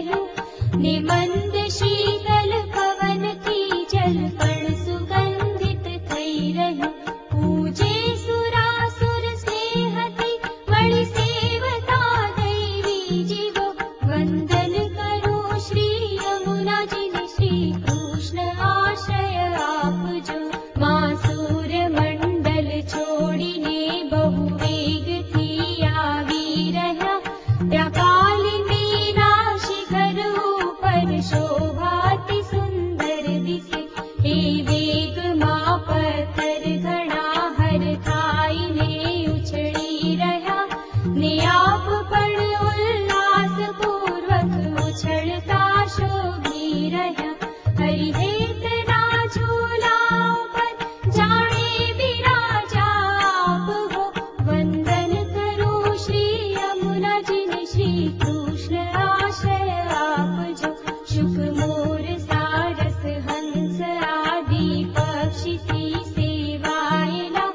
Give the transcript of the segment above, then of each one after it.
રહ્યું ને મંદ શીતલ પવનથી જલ પણ સુગંધિત થઈ રહ્યું. પૂજે સુરાસુર સ્નેહથી વળી સેવતા દૈવી જીવો. વંદન કરું શ્રી યમુનાજીને શ્રી કૃષ્ણ આશ્રય આપજો. માં સૂર મંડલ છોડીને બહુ વેગથી આવી રહ્યા. ત્યાં કાલિંદીના શિખર ઉપર શોભાતી સુંદર દિશે. એ વેગમાં પથ્થર ઘણા હરખાઈને ઉછળી રહ્યા ને આપ પણ ઉલ્લાસપૂર્વક ઉછળતા શોભી રહ્યા. હરિહેતના ઝૂલા ઉપર જાણે બિરાજા આપ હો. વંદન કરું શ્રી યમુનાજીને શ્રી કૃષ્ણ આશ્રય આપજો. શુક મોર સારસ હંસ આદિ પક્ષીથી સેવાયેલા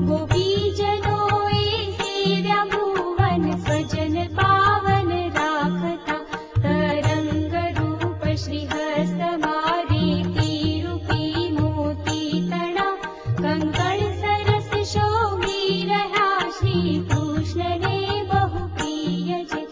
ગોપીજનોએ સેવ્યા ભુવન સ્વજન પાવન રાખતા. તરંગ રૂપ શ્રી હસ્તમાં રેતી રૂપી મોતી તણા કંકણ સરસ શોભી રહ્યા. શ્રી કૃષ્ણને બહુ પ્રિય છે.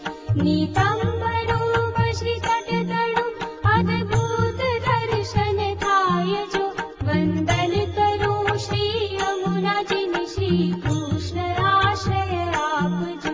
નીતાંબરૂપ શ્રી તટતળું અદ્ભુત દર્શન થાય જો. વંદન કરું શ્રી યમુનાજીને શ્રી કૃષ્ણ આશ્રય આપજો.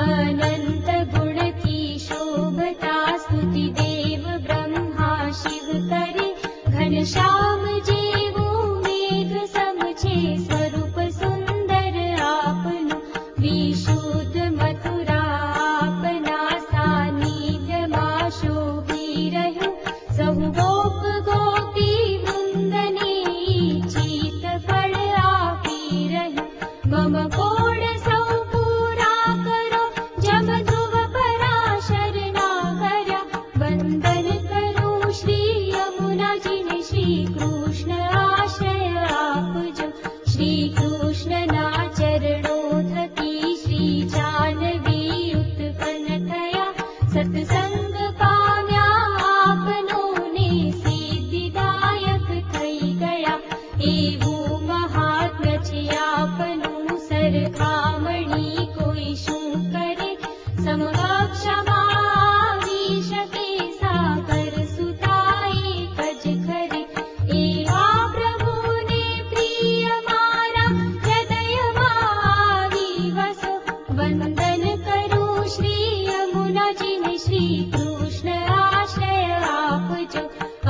અનંત ગુણથી શોભતા સ્તુતિ દેવ બ્રહ્મા શિવ કરે. ઘનશ્યામ જેવું મેઘ સમ છે સ્વરૂપ સુંદર આપનું. વિશુદ્ધ મથુરા આપના સાનિધ્યમાં શોભી રહ્યું. સહુ ગોપ ગોપી વૃંદને ઈચ્છિત ફળ આપી રહ્યું. મમ કોડ સૌ પૂરા કરો જમ ધ્રુવ પરાશરના કર્યા. વંદન કરું શ્રી યમુનાજીને શ્રી કૃષ્ણ આશ્રય આપજો. શ્રી કૃષ્ણના ચરણો થકી શ્રી જાનવી ઉત્પન્ન થયા. સત્સંગ પામ્યા આપનો ને સિદ્ધિદાયક થઈ ગયા. એવું મહાત્મ્ય છે આપનું સરખામણી કોઈ શું કરે. સમકક્ષમાં આવી શકે સાગર સુતા એક જ ખરે. એવા પ્રભુને પ્રિય મારા હૃદયમાં આવી વસો. વંદન કરું શ્રી યમુનાજીને શ્રી કૃષ્ણ આશ્રય આપજો.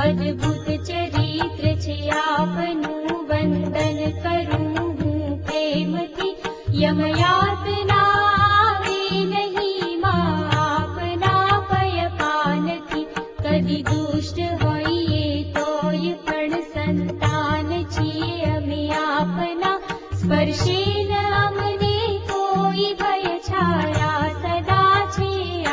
અદ્ભુત ચરિત્ર છે આપનું વંદન કરું હું પ્રેમથી. યમયાતના આવે નહીં માં આપના પયપાનથી. કદી દુષ્ટ હોઈએ તોય પણ સંતાન છીએ અમે આપના. સ્પર્શે ન અમને કોઈ ભય છાયા સદા છે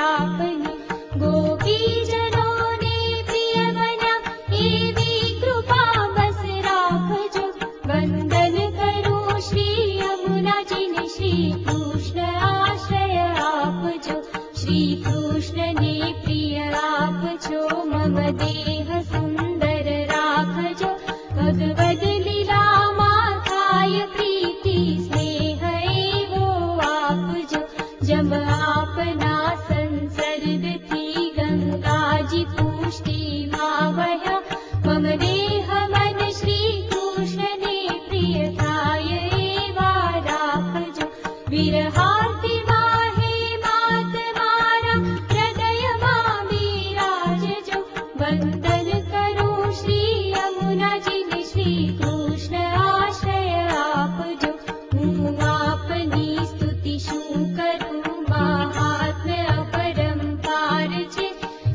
આપની. ગોપીજનોને પ્રિય બન્યા એવી કૃપા બસ રાખજો. વંદન કરું શ્રી યમુનાજીને શ્રી કૃષ્ણ આશ્રય આપજો. શ્રી કૃષ્ણને પ્રિય આપજો. મમ દેહ સુંદર રાખજો. ભગવદ લીલામાં થાય પ્રીતિ સ્નેહ એવો આપજો. જબ આપના સંસર્ગથી ગંગાજી પુષ્ટિમાં વહ્યા. મમ દેહ મન શ્રી કૃષ્ણને પ્રિય થાય એવા રાખજો. વિરહાર્તિમાં હે માત મારા હૃદયમાં બિરાજજો. વંદન કરું શ્રી યમુનાજીને શ્રી કૃષ્ણ આશ્રય આપજો. હું આપની સ્તુતિ શું કરું મહાત્મ્ય અપરંપાર છે.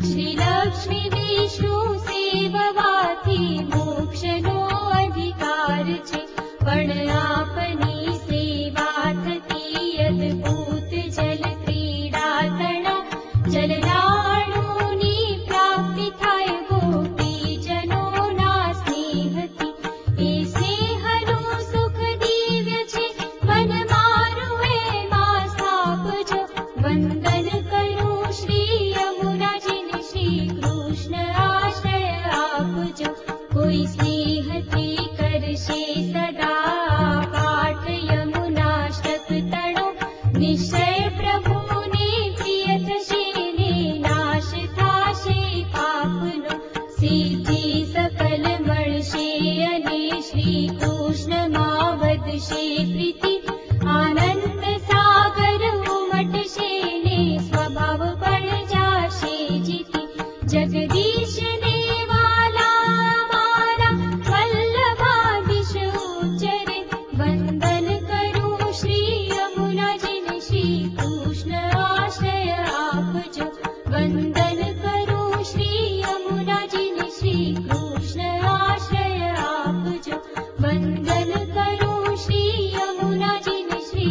શ્રી લક્ષ્મી વિષ્ણુ સેવવાથી મોક્ષનો અધિકાર છે. પણ આપની સેવા થકી અદ્ભુત જલ ક્રીડા તણા. જલરાણુની પ્રાપ્તિ થાય ગોપીજનોના સ્નેહથી. એ સ્નેહનું સુખ દિવ્ય છે મન મારું એમાં સ્થાપજો. વંદન કરું શ્રી યમુનાજીને શ્રી जगदीश ने वाला मारा वल्लभाधीश उच्चरे वंदन करूं श्री यमुना जिन श्री कृष्ण आश्रय आपजो वंदन करूं श्री यमुना जिन श्री कृष्ण आश्रय आपजो वंदन करूं श्री यमुना जिन श्री